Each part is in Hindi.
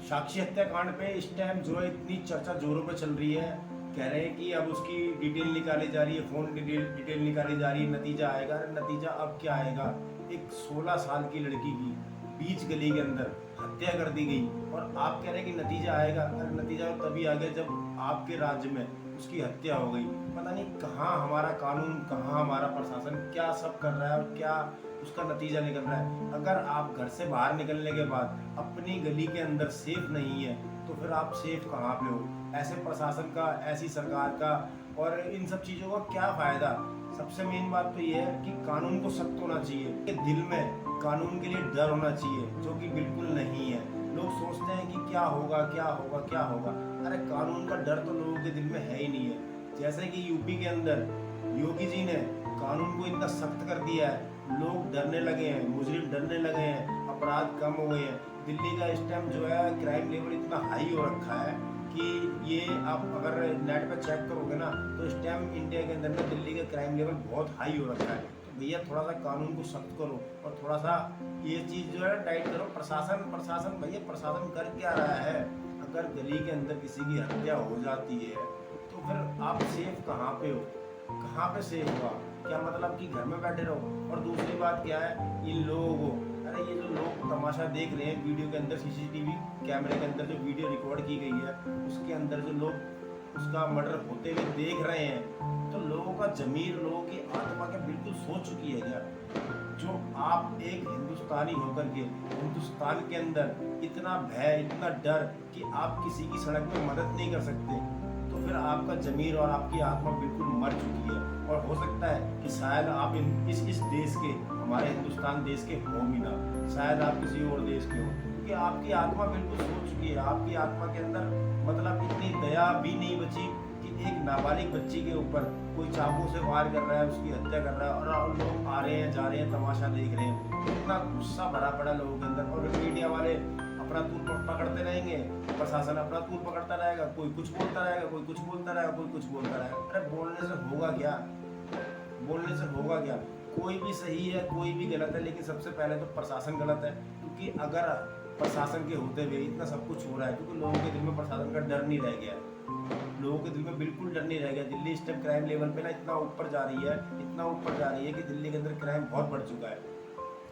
साक्षी हत्याकांड पे इस टाइम जो है इतनी चर्चा जोरों पे चल रही है। कह रहे हैं कि अब उसकी डिटेल निकाली जा रही है, फोन डिटेल निकाली जा रही है, नतीजा आएगा। अरे नतीजा अब क्या आएगा? एक 16 साल की लड़की की बीच गली के अंदर हत्या कर दी गई और आप कह रहे हैं कि नतीजा आएगा। अरे नतीजा तो तभी आ गया जब आपके राज्य में उसकी हत्या हो गई। पता नहीं कहाँ हमारा कानून, कहाँ हमारा प्रशासन क्या सब कर रहा है और क्या उसका नतीजा निकल रहा है। अगर आप घर से बाहर निकलने के बाद अपनी गली के अंदर सेफ नहीं है तो फिर आप सेफ कहाँ पे हो? ऐसे प्रशासन का, ऐसी सरकार का और इन सब चीज़ों का क्या फ़ायदा? सबसे मेन बात तो ये है कि कानून को सख्त होना चाहिए, कि दिल में कानून के लिए डर होना चाहिए, जो कि बिल्कुल नहीं है। लोग सोचते हैं कि क्या होगा क्या होगा क्या होगा। अरे कानून का डर तो लोगों के दिल में है ही नहीं है। जैसे कि यूपी के अंदर योगी जी ने कानून को इतना सख्त कर दिया है, लोग डरने लगे हैं, मुजरिम डरने लगे हैं, अपराध कम हो गए हैं। दिल्ली का इस टाइम जो है क्राइम लेवल इतना हाई हो रखा है कि ये आप अगर नेट पर चेक करोगे ना तो इस टाइम इंडिया के अंदर में दिल्ली का क्राइम लेवल बहुत हाई हो रखा है। तो भैया थोड़ा सा कानून को सख्त करो और थोड़ा सा ये चीज़ जो है टाइट करो। प्रशासन भैया प्रशासन कर क्या रहा है? अगर गली के अंदर किसी की हत्या हो जाती है तो फिर आप सेफ कहाँ पे हो? कहाँ पे सेफ हुआ? क्या मतलब कि घर में बैठे रहो? और दूसरी बात क्या है, इन लोगों को, अरे ये जो लोग तमाशा देख रहे हैं वीडियो के अंदर, सीसीटीवी कैमरे के अंदर जो वीडियो रिकॉर्ड की गई है उसके अंदर जो लोग उसका मर्डर होते हुए देख रहे हैं, तो लोगों का जमीर, लोगों की आत्मा क्या बिल्कुल सो चुकी है क्या? जो आप एक हिंदुस्तानी होकर के हिंदुस्तान के अंदर इतना भय, इतना डर कि आप किसी की सड़क में मदद नहीं कर सकते, तो फिर आपका जमीर और आपकी आत्मा बिल्कुल मर चुकी है। और हो सकता है कि शायद आप इस देश के, हमारे हिंदुस्तान देश के हो भी ना, शायद आप किसी और देश के हो, क्योंकि आपकी आत्मा बिल्कुल सो चुकी है। आपकी आत्मा के अंदर मतलब इतनी दया भी नहीं बची कि एक नाबालिग बच्ची के ऊपर कोई चाकू से वार कर रहा है, उसकी हत्या कर रहा है और लोग आ रहे हैं, जा रहे हैं, तमाशा देख रहे हैं। इतना गुस्सा भरा पड़ा लोगों के अंदर। और मीडिया वाले अपना तूल पकड़ते रहेंगे, प्रशासन अपना तूल पकड़ता रहेगा, कोई कुछ बोलता रहेगा, कोई कुछ बोलता रहेगा, कोई कुछ बोलता रहेगा। अरे बोलने से होगा क्या? बोलने से होगा क्या? कोई भी सही है, कोई भी गलत है, लेकिन सबसे पहले तो प्रशासन गलत है। क्योंकि अगर प्रशासन के होते हुए इतना सब कुछ हो रहा है, क्योंकि लोगों के दिल में प्रशासन का डर नहीं रह गया, लोगों के दिल में बिल्कुल डर नहीं रह गया। दिल्ली इस टाइम क्राइम लेवल पे ना इतना ऊपर जा रही है, इतना ऊपर जा रही है कि दिल्ली के अंदर क्राइम बहुत बढ़ चुका है।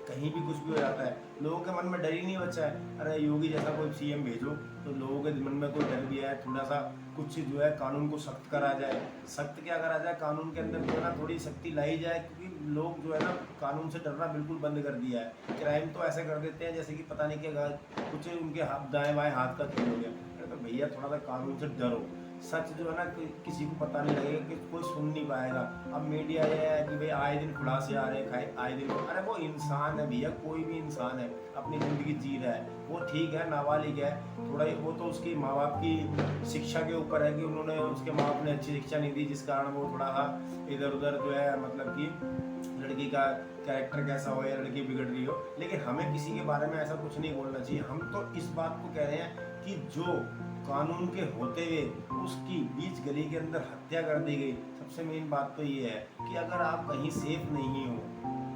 कहीं भी कुछ भी हो जाता है, लोगों के मन में डर ही नहीं बचा है। अरे योगी जैसा कोई सीएम भेजो तो लोगों के मन में कोई डर भी है, थोड़ा सा कुछ जो है कानून को सख्त करा जाए। सख्त क्या करा जाए? कानून के अंदर जो है ना थोड़ी सख्ती लाई जाए, क्योंकि लोग जो है ना कानून से डरना बिल्कुल बंद कर दिया है। क्राइम तो ऐसे कर देते हैं जैसे कि पता नहीं क्या कुछ उनके हाथ, दाएं बाएं हाथ का खेल हो गया। अरे तो भैया थोड़ा सा कानून से डरो। सच जो है ना किसी को पता नहीं लगेगा, कि कोई सुन नहीं पाएगा। अब मीडिया ये है कि भाई आए दिन खुलासे आ रहे हैं, आए दिन, अरे वो इंसान है भैया, कोई भी इंसान है, अपनी ज़िंदगी जी रहा है, वो ठीक है, नाबालिग है, थोड़ा वो तो उसकी माँ बाप की शिक्षा के ऊपर है कि उन्होंने, उसके माँ बाप ने अच्छी शिक्षा नहीं दी, जिस कारण वो थोड़ा सा इधर उधर जो है, मतलब कि लड़की का कैरेक्टर कैसा हो या लड़की बिगड़ रही हो। लेकिन हमें किसी के बारे में ऐसा कुछ नहीं बोलना चाहिए। हम तो इस बात को कह रहे हैं कि जो कानून के होते हुए उसकी बीच गली के अंदर हत्या कर दी गई, सबसे मेन बात तो ये है कि अगर आप कहीं सेफ नहीं हो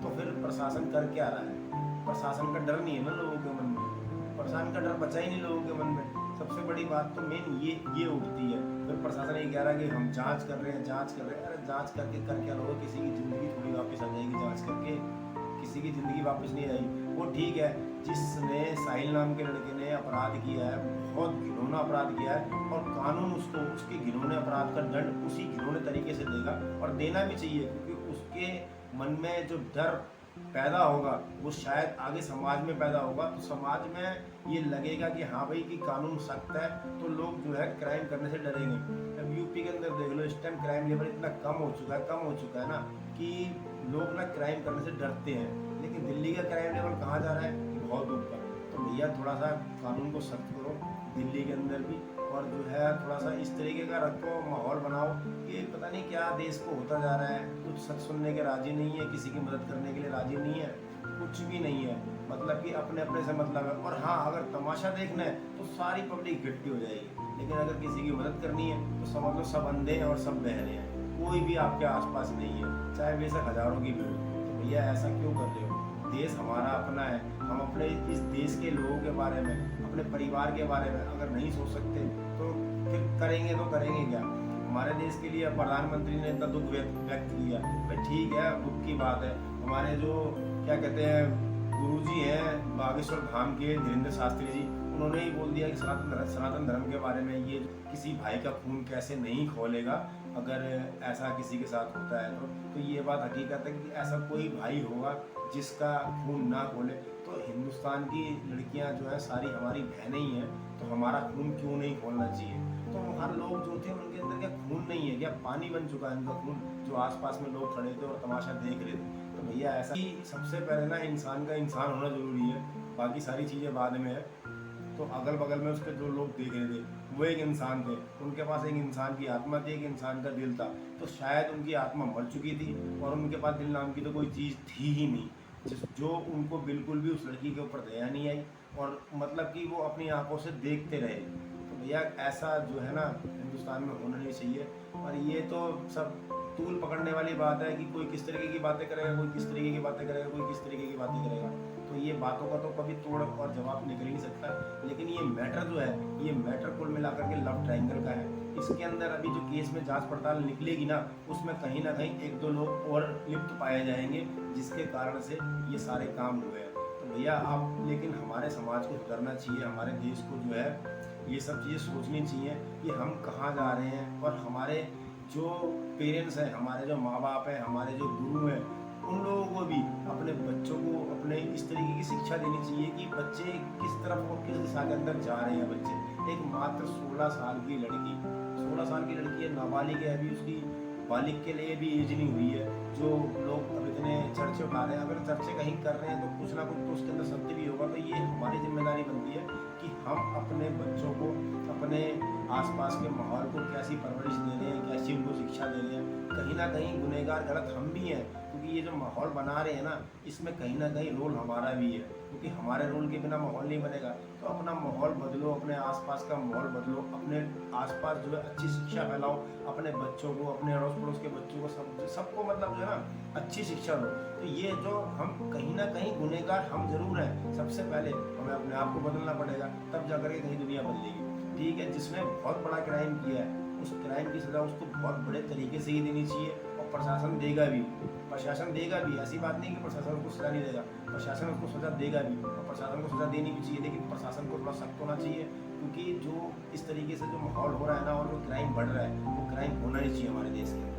तो फिर प्रशासन कर क्या रहा है? प्रशासन का डर नहीं है ना लोगों के मन में, प्रशासन का डर बचा ही नहीं लोगों के मन में। सबसे बड़ी बात तो मेन ये उठती है। फिर प्रशासन ये कह रहा है कि हम जांच कर रहे हैं, जांच कर रहे हैं। अरे जांच करके कर क्या लोगे? किसी की ज़िंदगी थोड़ी वापस आ जाएगी जांच करके, किसी की ज़िंदगी वापस नहीं आई। वो ठीक है, जिसने साहिल नाम के लड़के ने अपराध किया है, बहुत घिनौना अपराध किया है, और कानून उसको उसके घिनौने अपराध का दंड उसी घिनौने तरीके से देगा, और देना भी चाहिए। क्योंकि उसके मन में जो डर पैदा होगा वो शायद आगे समाज में पैदा होगा, तो समाज में ये लगेगा कि हाँ भाई कि कानून सख्त है, तो लोग जो है क्राइम करने से डरेंगे। अब यूपी के अंदर देख लो, इस टाइम क्राइम लेवल इतना कम हो चुका है ना कि लोग ना क्राइम करने से डरते हैं। लेकिन दिल्ली का क्राइम लेवल कहाँ जा रहा है? बहुत ऊपर। तो भैया थोड़ा सा कानून को सख्त करो दिल्ली के अंदर भी, और जो है थोड़ा सा इस तरीके का रखो, माहौल बनाओ कि पता नहीं क्या देश को होता जा रहा है। कुछ सच सुनने के राजी नहीं है, किसी की मदद करने के लिए राजी नहीं है, कुछ भी नहीं है, मतलब कि अपने अपने से मतलब है। और हाँ, अगर तमाशा देखना है तो सारी पब्लिक इकट्ठी हो जाएगी, लेकिन अगर किसी की मदद करनी है तो समझ लो सब अंधे हैं और सब बहरे हैं, कोई भी आपके आसपास नहीं है, चाहे बेशक हजारों की भीड़। तो भैया ऐसा क्यों कर रहे हो? देश हमारा अपना है, हम अपने इस देश के लोगों के बारे में, अपने अपने परिवार के बारे में अगर नहीं सोच सकते तो फिर करेंगे तो करेंगे क्या। हमारे देश के लिए प्रधानमंत्री ने इतना दुख व्यक्त किया, भाई ठीक है, दुख की बात है। हमारे जो क्या कहते हैं गुरुजी हैं बागेश्वर धाम के धीरेन्द्र शास्त्री जी, उन्होंने ही बोल दिया कि सनातन धर्म के बारे में, ये किसी भाई का खून कैसे नहीं खोलेगा अगर ऐसा किसी के साथ होता है तो ये बात हकीकत है कि ऐसा कोई भाई होगा जिसका खून ना खोले। तो हिंदुस्तान की लड़कियां जो है सारी हमारी बहनें ही हैं, तो हमारा खून क्यों नहीं खोलना चाहिए। तो हर लोग जो थे उनके अंदर क्या खून नहीं है क्या, पानी बन चुका है उनका खून, जो आसपास में लोग खड़े थे और तमाशा देख रहे थे। तो भैया ऐसा ही सबसे पहले ना इंसान का इंसान होना जरूरी है, बाकी सारी चीज़ें बाद में है। तो अगल बगल में उसके जो लोग देख रहे थे वो एक इंसान थे, उनके पास एक इंसान की आत्मा थी, एक इंसान का दिल था। तो शायद उनकी आत्मा मर चुकी थी और उनके पास दिल नाम की तो कोई चीज़ थी ही नहीं, जो उनको बिल्कुल भी उस लड़की के ऊपर दया नहीं आई और मतलब कि वो अपनी आंखों से देखते रहे। तो भैया ऐसा जो है ना हिंदुस्तान में होना नहीं चाहिए। और ये तो सब तूल पकड़ने वाली बात है कि कोई किस तरीके की बातें करेगा, कोई किस तरीके की बातें करेगा, कोई किस तरीके की बातें करेगा। तो ये बातों का तो कभी तोड़ और जवाब निकल ही नहीं सकता। लेकिन ये मैटर जो है, ये मैटर कुल मिलाकर के लव ट्रायंगल का है। इसके अंदर अभी जो केस में जांच पड़ताल निकलेगी ना, उसमें कहीं ना कहीं एक दो लोग और लिप्त पाए जाएंगे, जिसके कारण से ये सारे काम हुए हैं। तो भैया आप, लेकिन हमारे समाज को सुधरना चाहिए, हमारे देश को जो है ये सब चीज़ें सोचनी चाहिए कि हम कहाँ जा रहे हैं। और हमारे जो पेरेंट्स हैं, हमारे जो माँ बाप हैं, हमारे जो गुरु हैं, उन लोगों को भी अपने बच्चों को अपने इस तरीके की शिक्षा देनी चाहिए कि बच्चे किस तरफ और किस दिशा के अंदर जा रहे हैं। बच्चे एक मात्र 16 साल की लड़की, 16 साल की लड़की है, नाबालिग है, अभी उसकी बालिग के लिए भी एज नहीं हुई है। जो लोग अब इतने चर्चे उठा रहे हैं, अगर चर्चे कहीं कर रहे हैं तो कुछ ना कुछ तो उसके अंदर सत्य भी होगा। तो ये हमारी जिम्मेदारी बनती है कि हम अपने बच्चों को, अपने आसपास के माहौल को कैसी परवरिश दे रहे हैं, कैसी उनको शिक्षा दे रहे हैं। कहीं ना कहीं गुनहगार गलत हम भी हैं, क्योंकि ये जो माहौल बना रहे हैं ना, इसमें कहीं ना कहीं रोल हमारा भी है, क्योंकि हमारे रोल के बिना माहौल नहीं बनेगा। तो अपना माहौल बदलो, अपने आसपास का माहौल बदलो, अपने आसपास जो है अच्छी शिक्षा फैलाओ, अपने बच्चों को, अपने अड़ोस पड़ोस के बच्चों को, सबको मतलब जो है ना अच्छी शिक्षा दो। तो ये जो हम कहीं ना कहीं गुनहगार हम जरूर हैं, सबसे पहले हमें अपने आप को बदलना पड़ेगा, तब जाकर के कहीं दुनिया बदलेगी। ठीक है, जिसने बहुत बड़ा क्राइम किया है उस क्राइम की सज़ा उसको बहुत बड़े तरीके से ही देनी चाहिए, और प्रशासन देगा भी, प्रशासन देगा भी। ऐसी बात नहीं कि प्रशासन उसको सज़ा नहीं देगा, प्रशासन उसको सज़ा देगा भी, और प्रशासन को सज़ा देनी भी चाहिए। लेकिन प्रशासन को थोड़ा सख्त होना चाहिए, क्योंकि जो इस तरीके से जो माहौल हो रहा है ना और जो क्राइम बढ़ रहा है, वो क्राइम होना नहीं चाहिए हमारे देश के अंदर।